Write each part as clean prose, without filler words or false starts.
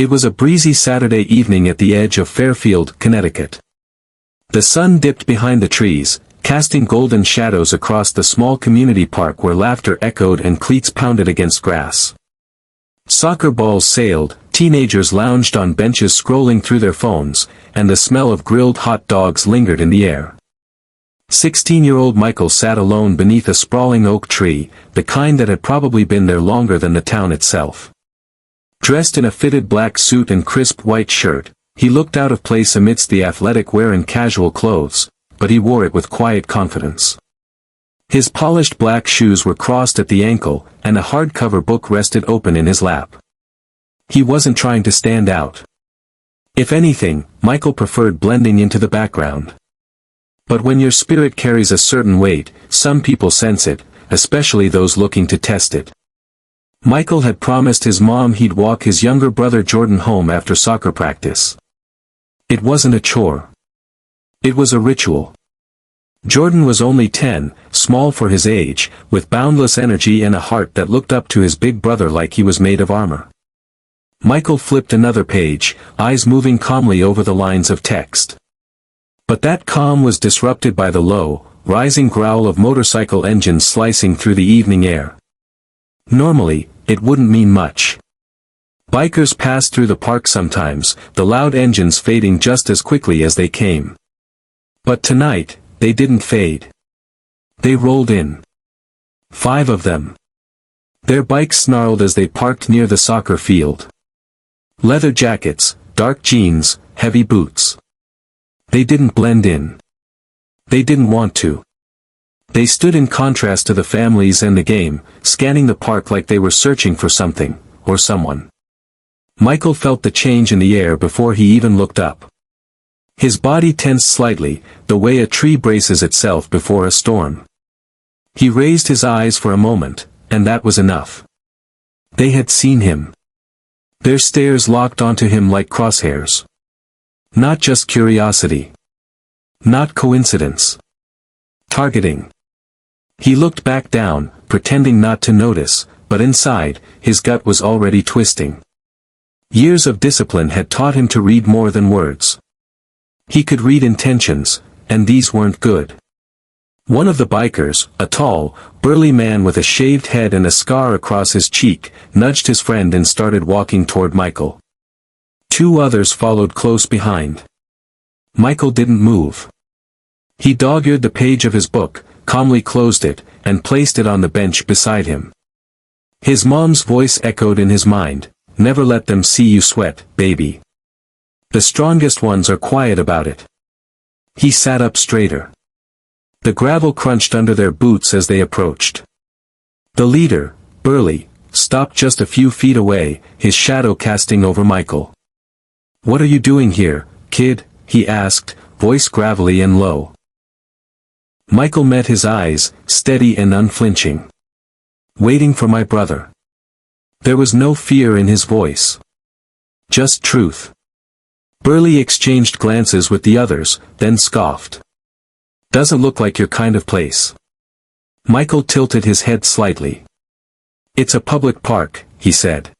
It was a breezy Saturday evening at the edge of Fairfield, Connecticut. The sun dipped behind the trees, casting golden shadows across the small community park where laughter echoed and cleats pounded against grass. Soccer balls sailed, teenagers lounged on benches scrolling through their phones, and the smell of grilled hot dogs lingered in the air. 16-year-old Michael sat alone beneath a sprawling oak tree, the kind that had probably been there longer than the town itself. Dressed in a fitted black suit and crisp white shirt, he looked out of place amidst the athletic wear and casual clothes, but he wore it with quiet confidence. His polished black shoes were crossed at the ankle, and a hardcover book rested open in his lap. He wasn't trying to stand out. If anything, Michael preferred blending into the background. But when your spirit carries a certain weight, some people sense it, especially those looking to test it. Michael had promised his mom he'd walk his younger brother Jordan home after soccer practice. It wasn't a chore. It was a ritual. Jordan was only 10, small for his age, with boundless energy and a heart that looked up to his big brother like he was made of armor. Michael flipped another page, eyes moving calmly over the lines of text. But that calm was disrupted by the low, rising growl of motorcycle engines slicing through the evening air. Normally, it wouldn't mean much. Bikers passed through the park sometimes, the loud engines fading just as quickly as they came. But tonight, they didn't fade. They rolled in. 5 of them. Their bikes snarled as they parked near the soccer field. Leather jackets, dark jeans, heavy boots. They didn't blend in. They didn't want to. They stood in contrast to the families and the game, scanning the park like they were searching for something, or someone. Michael felt the change in the air before he even looked up. His body tensed slightly, the way a tree braces itself before a storm. He raised his eyes for a moment, and that was enough. They had seen him. Their stares locked onto him like crosshairs. Not just curiosity. Not coincidence. Targeting. He looked back down, pretending not to notice, but inside, his gut was already twisting. Years of discipline had taught him to read more than words. He could read intentions, and these weren't good. One of the bikers, a tall, burly man with a shaved head and a scar across his cheek, nudged his friend and started walking toward Michael. 2 others followed close behind. Michael didn't move. He dog-eared the page of his book, calmly closed it, and placed it on the bench beside him. His mom's voice echoed in his mind, "Never let them see you sweat, baby. The strongest ones are quiet about it." He sat up straighter. The gravel crunched under their boots as they approached. The leader, burly, stopped just a few feet away, his shadow casting over Michael. "What are you doing here, kid?" he asked, voice gravelly and low. Michael met his eyes, steady and unflinching. "Waiting for my brother." There was no fear in his voice. Just truth. Burley exchanged glances with the others, then scoffed. "Doesn't look like your kind of place." Michael tilted his head slightly. "It's a public park," he said.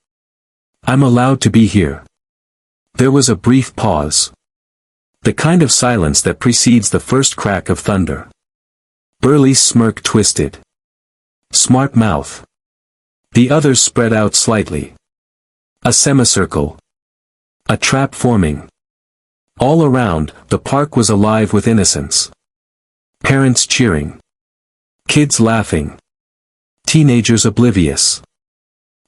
"I'm allowed to be here." There was a brief pause. The kind of silence that precedes the first crack of thunder. Burley's smirk twisted. "Smart mouth." The others spread out slightly. A semicircle. A trap forming. All around, the park was alive with innocence. Parents cheering. Kids laughing. Teenagers oblivious.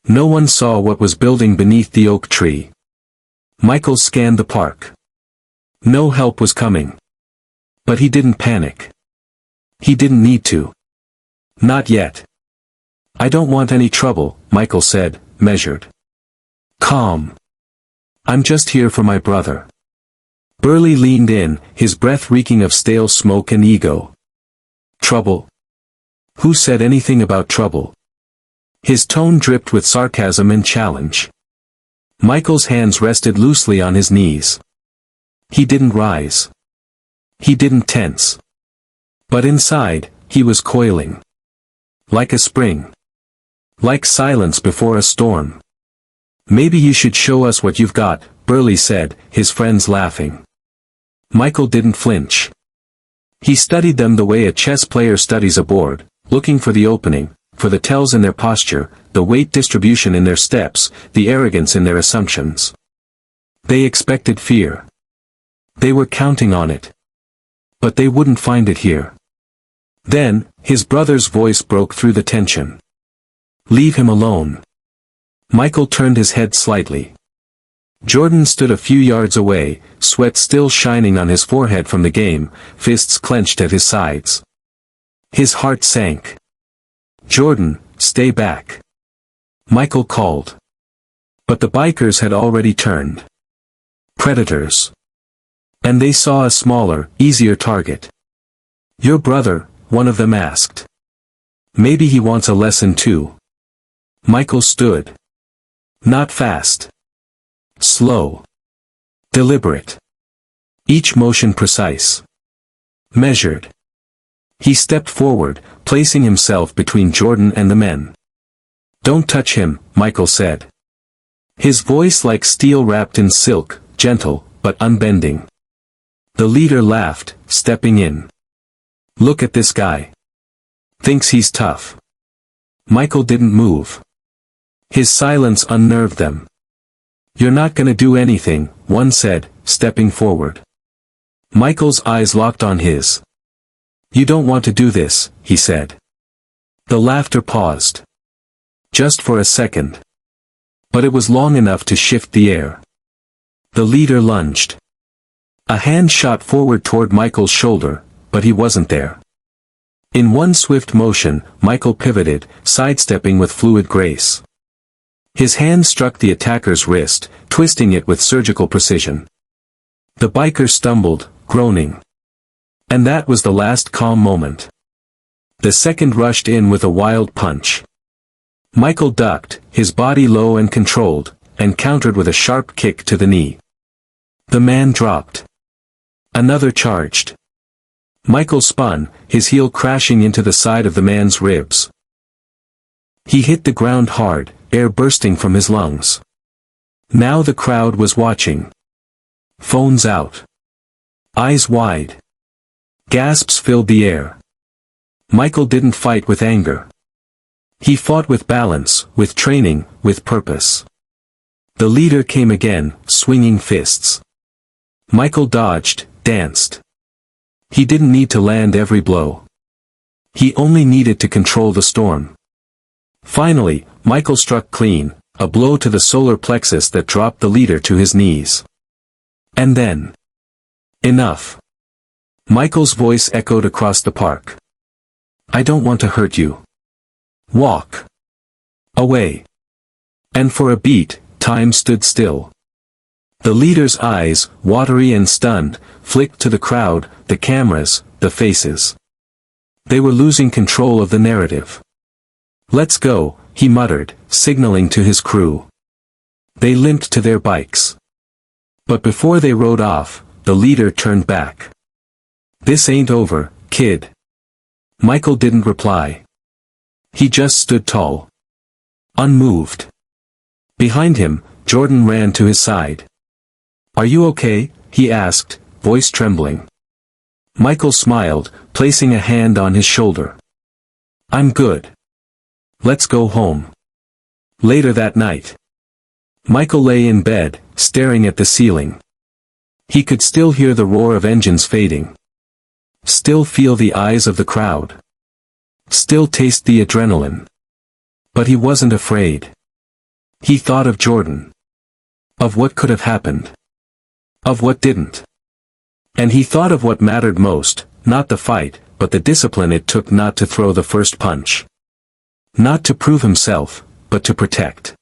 No one saw what was building beneath the oak tree. Michael scanned the park. No help was coming. But he didn't panic. He didn't need to. Not yet. "I don't want any trouble," Michael said, measured. Calm. "I'm just here for my brother." Burley leaned in, his breath reeking of stale smoke and ego. "Trouble? Who said anything about trouble?" His tone dripped with sarcasm and challenge. Michael's hands rested loosely on his knees. He didn't rise. He didn't tense. But inside, he was coiling. Like a spring. Like silence before a storm. Maybe you should show us what you've got, Burley said, his friends laughing. Michael didn't flinch. He studied them the way a chess player studies a board, looking for the opening, for the tells in their posture, the weight distribution in their steps, the arrogance in their assumptions. They expected fear. They were counting on it. But they wouldn't find it here. Then, his brother's voice broke through the tension. Leave him alone. Michael turned his head slightly. Jordan stood a few yards away, sweat still shining on his forehead from the game, fists clenched at his sides. His heart sank. Jordan, stay back. Michael called. But the bikers had already turned. Predators. And they saw a smaller, easier target. Your brother, one of them asked. Maybe he wants a lesson too. Michael stood. Not fast. Slow. Deliberate. Each motion precise. Measured. He stepped forward, placing himself between Jordan and the men. Don't touch him, Michael said. His voice like steel wrapped in silk, gentle, but unbending. The leader laughed, stepping in. Look at this guy. Thinks he's tough. Michael didn't move. His silence unnerved them. You're not gonna do anything, one said, stepping forward. Michael's eyes locked on his. You don't want to do this, he said. The laughter paused. Just for a second. But it was long enough to shift the air. The leader lunged. A hand shot forward toward Michael's shoulder, but he wasn't there. In one swift motion, Michael pivoted, sidestepping with fluid grace. His hand struck the attacker's wrist, twisting it with surgical precision. The biker stumbled, groaning. And that was the last calm moment. The second rushed in with a wild punch. Michael ducked, his body low and controlled, and countered with a sharp kick to the knee. The man dropped. Another charged. Michael spun, his heel crashing into the side of the man's ribs. He hit the ground hard, air bursting from his lungs. Now the crowd was watching. Phones out. Eyes wide. Gasps filled the air. Michael didn't fight with anger. He fought with balance, with training, with purpose. The leader came again, swinging fists. Michael dodged, danced. He didn't need to land every blow. He only needed to control the storm. Finally, Michael struck clean, a blow to the solar plexus that dropped the leader to his knees. And then. Enough. Michael's voice echoed across the park. I don't want to hurt you. Walk. Away. And for a beat, time stood still. The leader's eyes, watery and stunned, flicked to the crowd, the cameras, the faces. They were losing control of the narrative. Let's go, he muttered, signaling to his crew. They limped to their bikes. But before they rode off, the leader turned back. This ain't over, kid. Michael didn't reply. He just stood tall. Unmoved. Behind him, Jordan ran to his side. Are you okay? He asked, voice trembling. Michael smiled, placing a hand on his shoulder. I'm good. Let's go home. Later that night. Michael lay in bed, staring at the ceiling. He could still hear the roar of engines fading. Still feel the eyes of the crowd. Still taste the adrenaline. But he wasn't afraid. He thought of Jordan. Of what could have happened. Of what didn't. And he thought of what mattered most, not the fight, but the discipline it took not to throw the first punch. Not to prove himself, but to protect.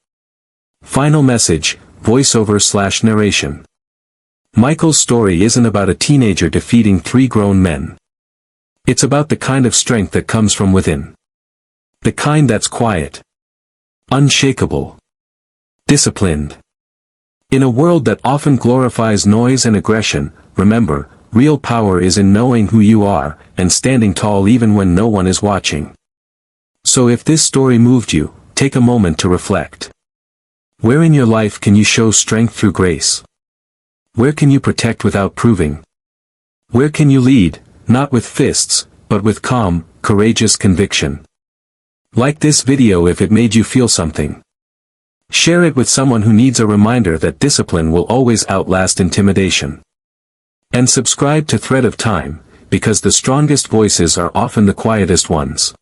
Final message, voiceover/narration. Michael's story isn't about a teenager defeating 3 grown men. It's about the kind of strength that comes from within. The kind that's quiet. Unshakable. Disciplined. In a world that often glorifies noise and aggression, remember, real power is in knowing who you are, and standing tall even when no one is watching. So if this story moved you, take a moment to reflect. Where in your life can you show strength through grace? Where can you protect without proving? Where can you lead, not with fists, but with calm, courageous conviction? Like this video if it made you feel something. Share it with someone who needs a reminder that discipline will always outlast intimidation. And subscribe to Thread of Time, because the strongest voices are often the quietest ones.